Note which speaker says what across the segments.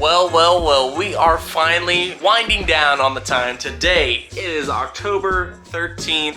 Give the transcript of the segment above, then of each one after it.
Speaker 1: Well, we are finally winding down on the time. Today, it is October 13th.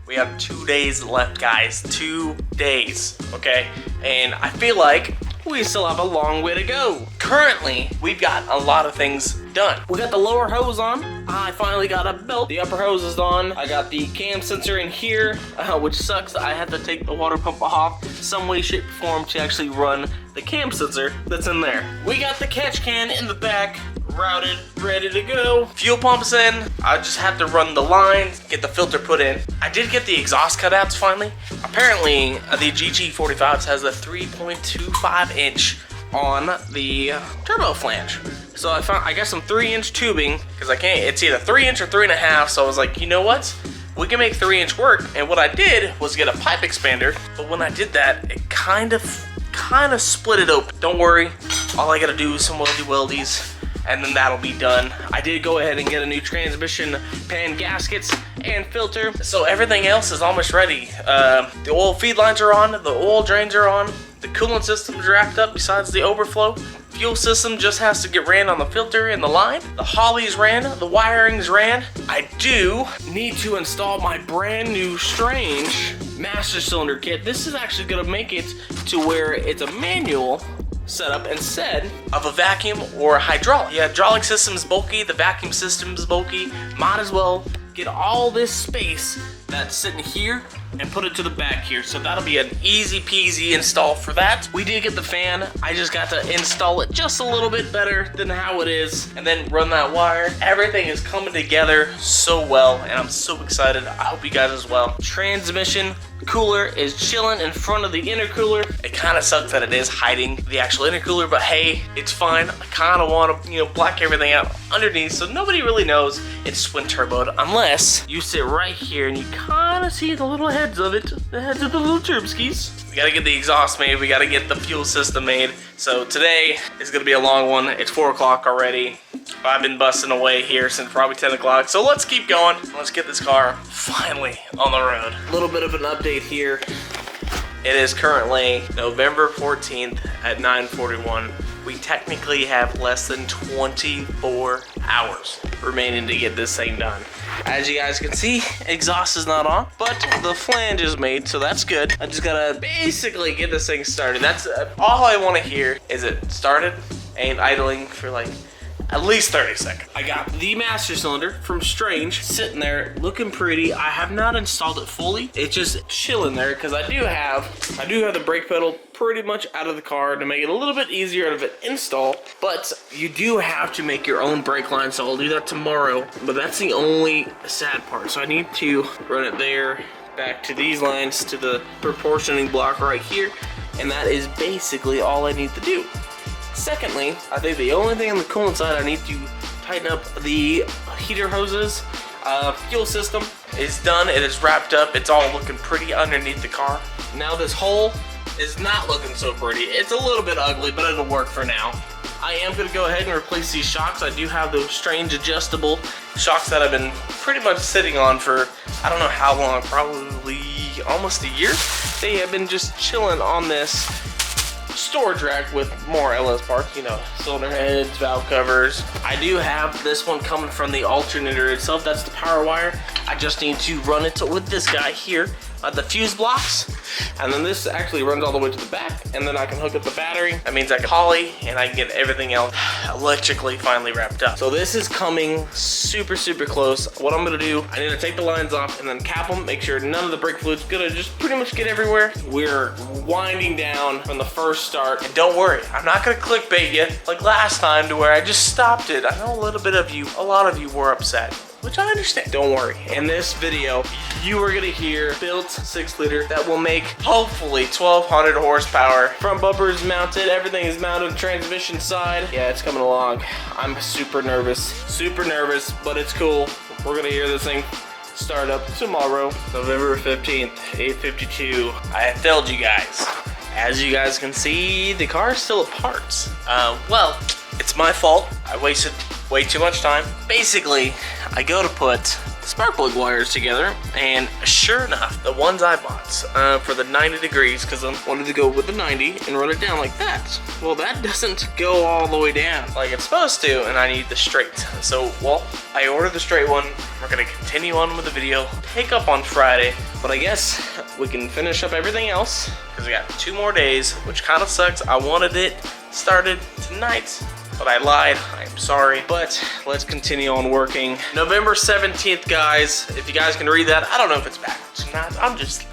Speaker 1: We have 2 days left, guys. 2 days, okay? And I feel like we still have a long way to go. Currently, we've got a lot of things done. We got the lower hose on. I finally got a belt. The upper hose is on. I got the cam sensor in here, which sucks. I had to take the water pump off some way, shape, or form to actually run the cam sensor that's in there. We got the catch can in the back, routed, ready to go. Fuel pump's in. I just have to run the lines, get the filter put in. I did get the exhaust cutouts finally. Apparently, the GG45s has a 3.25 inch on the turbo flange. So I got some 3-inch tubing because I can't. It's either 3-inch or 3.5. So I was like, you know what? We can make 3-inch work. And what I did was get a pipe expander. But when I did that, it kind of split it open. Don't worry. All I gotta do is some weldies, and then that'll be done. I did go ahead and get a new transmission pan gaskets and filter. So everything else is almost ready. The oil feed lines are on. The oil drains are on. The coolant system's wrapped up besides the overflow. Fuel system just has to get ran on the filter and the line. The Hollies ran, the wiring's ran. I do need to install my brand new Strange master cylinder kit. This is actually gonna make it to where it's a manual setup instead of a vacuum or a hydraulic. The hydraulic system's bulky, the vacuum system's bulky. Might as well get all this space that's sitting here and put it to the back here. So that'll be an easy peasy install for that. We did get the fan. I just got to install it just a little bit better than how it is and then run that wire. Everything is coming together so well and I'm so excited. I hope you guys as well. Transmission cooler is chilling in front of the intercooler. It kind of sucks that it is hiding the actual intercooler, but hey, it's fine. I kind of want to, black everything out underneath so nobody really knows it's twin turboed unless you sit right here and you kind of see the little heads of it, the heads of the little turbskis. We gotta get the exhaust made, we gotta get the fuel system made. So today is gonna be a long one. It's 4 o'clock already. I've been busting away here since probably 10 o'clock. So let's keep going. Let's get this car finally on the road. A little bit of an update here. It is currently November 14th at 9:41. We technically have less than 24 hours remaining to get this thing done. As you guys can see, exhaust is not on, but the flange is made, so that's good. I just gotta basically get this thing started. That's all I want to hear is it started and idling for like at least 30 seconds. I got the master cylinder from Strange sitting there looking pretty. I have not installed it fully. It's just chilling there because I do have the brake pedal pretty much out of the car to make it a little bit easier of an install, but you do have to make your own brake line, so I'll do that tomorrow. But that's the only sad part. So I need to run it there, back to these lines, to the proportioning block right here, and that is basically all I need to do. Secondly, I think the only thing on the coolant side I need to tighten up the heater hoses. Fuel system is done. It is wrapped up. It's all looking pretty underneath the car. Now this hole is not looking so pretty. It's a little bit ugly, but it'll work for now. I am going to go ahead and replace these shocks. I do have those Strange adjustable shocks that I've been pretty much sitting on for I don't know how long, probably almost a year. They have been just chilling on this storage rack with more LS parts, cylinder heads, valve covers. I do have this one coming from the alternator itself. That's the power wire. I just need to run it with this guy here, the fuse blocks, and then this actually runs all the way to the back, and then I can hook up the battery. That means I can Holly, and I can get everything else electrically finally wrapped up. So this is coming super close. What I'm gonna do, I need to take the lines off and then cap them, make sure none of the brake fluid's gonna just pretty much get everywhere. We're winding down from the first start, and don't worry, I'm not gonna clickbait you like last time to where I just stopped it. I know a lot of you were upset, which I understand. Don't worry. In this video, you are gonna hear built 6-liter that will make hopefully 1,200 horsepower. Front bumper is mounted. Everything is mounted on the transmission side. Yeah, it's coming along. I'm super nervous, but it's cool. We're gonna hear this thing start up tomorrow, November 15th, 8:52. I have failed you guys. As you guys can see, the car is still apart. Well, it's my fault. I wasted way too much time. Basically, I go to put spark plug wires together, and sure enough, the ones I bought for the 90 degrees, because I wanted to go with the 90 and run it down like that. Well, that doesn't go all the way down like it's supposed to, and I need the straight. So, well, I ordered the straight one. We're gonna continue on with the video, pick up on Friday, but I guess we can finish up everything else because we got 2 more days, which kind of sucks. I wanted it started tonight, but I lied. I'm sorry, but let's continue on working. November 17th, guys. If you guys can read that, I don't know if it's backwards or not. I'm just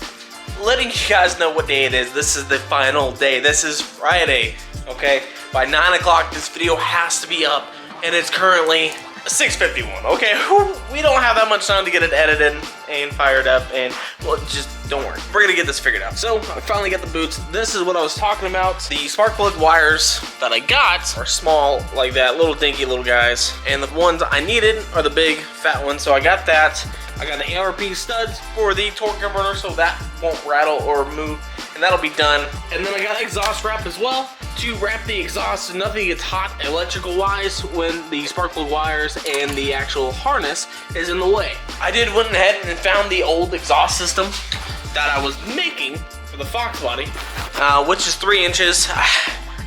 Speaker 1: letting you guys know what day it is. This is the final day. This is Friday, okay? By 9 o'clock, this video has to be up, and it's currently 6:51, okay? We don't have that much time to get it edited and fired up, and well, just don't worry. We're gonna get this figured out. So I finally got the boots. This is what I was talking about. The spark plug wires that I got are small, like that, little dinky little guys, and the ones I needed are the big fat ones. So I got that. I got the ARP studs for the torque converter, so that won't rattle or move, and that'll be done. And then I got exhaust wrap as well to wrap the exhaust so nothing gets hot electrical wise when the spark plug wires and the actual harness is in the way. I went ahead and found the old exhaust system that I was making for the Fox body, which is 3 inches.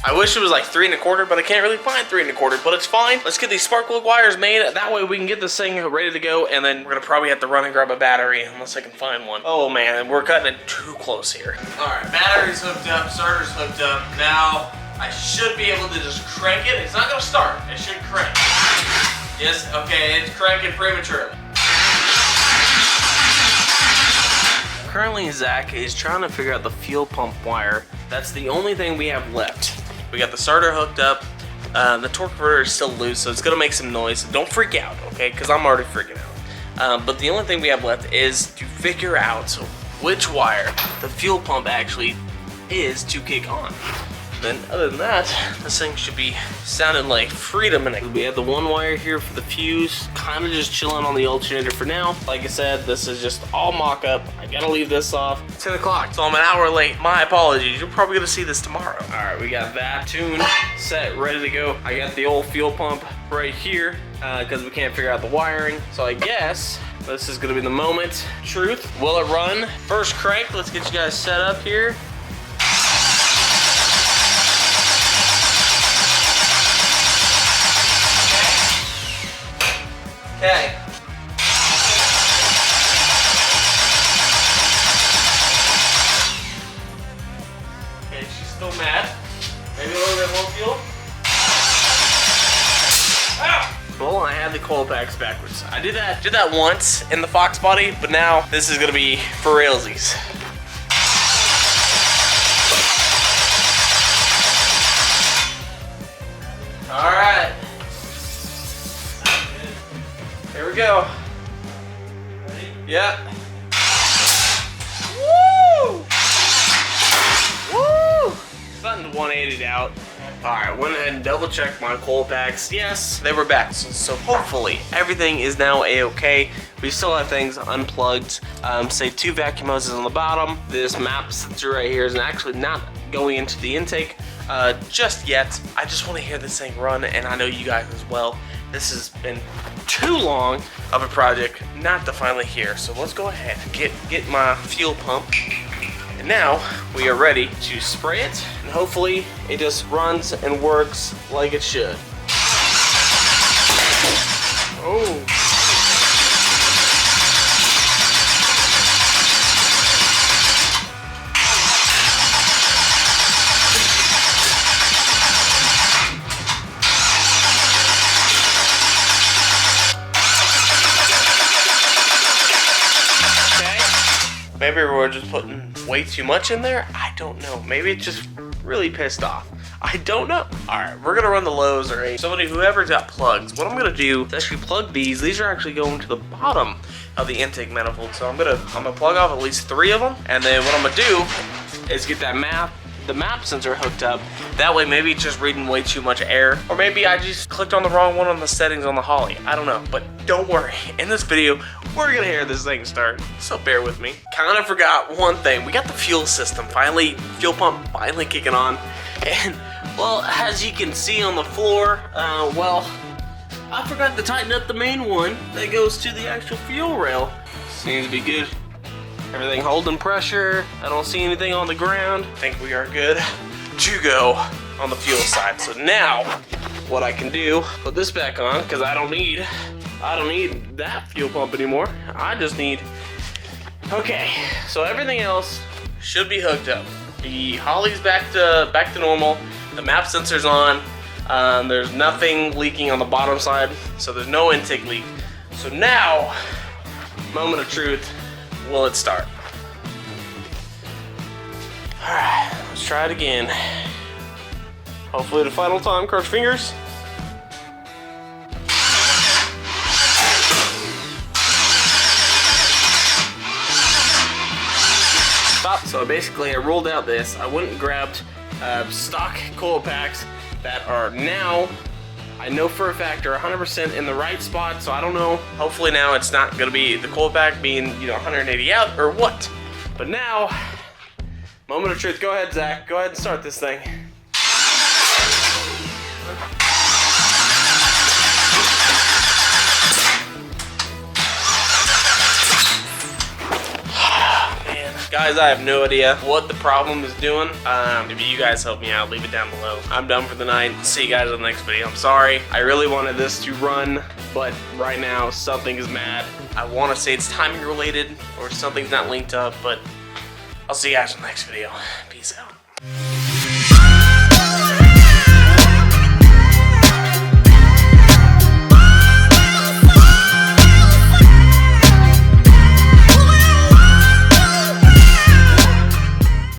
Speaker 1: I wish it was like 3 1/4, but I can't really find 3 1/4, but it's fine. Let's get these spark plug wires made. That way we can get this thing ready to go, and then we're gonna probably have to run and grab a battery unless I can find one. Oh man, we're cutting it too close here. All right, battery's hooked up, starter's hooked up. Now I should be able to just crank it. It's not gonna start, it should crank. Yes, okay, it's cranking prematurely. Currently, Zach is trying to figure out the fuel pump wire. That's the only thing we have left. We got the starter hooked up. The torque converter is still loose, so it's gonna make some noise. Don't freak out, okay? Because I'm already freaking out. But the only thing we have left is to figure out which wire the fuel pump actually is to kick on. Then other than that, this thing should be sounding like freedom. And we have the one wire here for the fuse, kind of just chilling on the alternator for now. Like I said, this is just all mock-up. I gotta leave this off. 10 o'clock, so I'm an hour late. My apologies. You're probably gonna see this tomorrow. All right, we got that tuned, set, ready to go. I got the old fuel pump right here because we can't figure out the wiring. So I guess this is gonna be the moment. Truth, will it run? First crank, let's get you guys set up here. Okay. Okay, she's still mad. Maybe a little bit more fuel. Ah! Well, I had the coil packs backwards. I did that once in the Fox body, but now this is gonna be for realsies. All right. Here we go. Ready? Yeah. Woo! Woo! Something 180'd out. Alright, went ahead and double checked my coil packs. Yes, they were back. So hopefully everything is now a-okay. We still have things unplugged. Say 2 vacuum hoses on the bottom. This map sensor right here is actually not going into the intake just yet. I just want to hear this thing run, and I know you guys as well. This has been too long of a project not to finally hear. So let's go ahead and get my fuel pump. And now we are ready to spray it, and hopefully it just runs and works like it should. Oh. Maybe we're just putting way too much in there. I don't know. Maybe it's just really pissed off. I don't know. All right, we're gonna run the lows or whoever's got plugs. What I'm gonna do is actually plug these. These are actually going to the bottom of the intake manifold. So I'm gonna plug off at least 3 of them, and then what I'm gonna do is get the map sensor hooked up. That way maybe it's just reading way too much air, or maybe I just clicked on the wrong one on the settings on the Holly. I don't know, but don't worry. In this video, we're gonna hear this thing start, so bear with me. Kind of forgot one thing. We got the fuel system finally, fuel pump finally kicking on, and well, as you can see on the floor, well, I forgot to tighten up the main one that goes to the actual fuel rail. Seems to be good. Everything holding pressure. I don't see anything on the ground. I think we are good to go on the fuel side. So now what I can do, put this back on, because I don't need that fuel pump anymore. I just need, okay, so everything else should be hooked up. The Holley's back to normal. The map sensor's on. There's nothing leaking on the bottom side, so there's no intake leak. So now, moment of truth, will it start? Alright, let's try it again. Hopefully the final time, cross fingers. Stop. So basically I rolled out this. I went and grabbed stock coil packs that are now, I know for a fact, are 100% in the right spot, so I don't know. Hopefully now it's not gonna be the coil pack being, 180 out or what. But now, moment of truth. Go ahead, Zach. Go ahead and start this thing. Guys, I have no idea what the problem is doing. Maybe you guys help me out, leave it down below. I'm done for the night. See you guys in the next video. I'm sorry. I really wanted this to run, but right now something is mad. I want to say it's timing related or something's not linked up, but I'll see you guys in the next video. Peace out.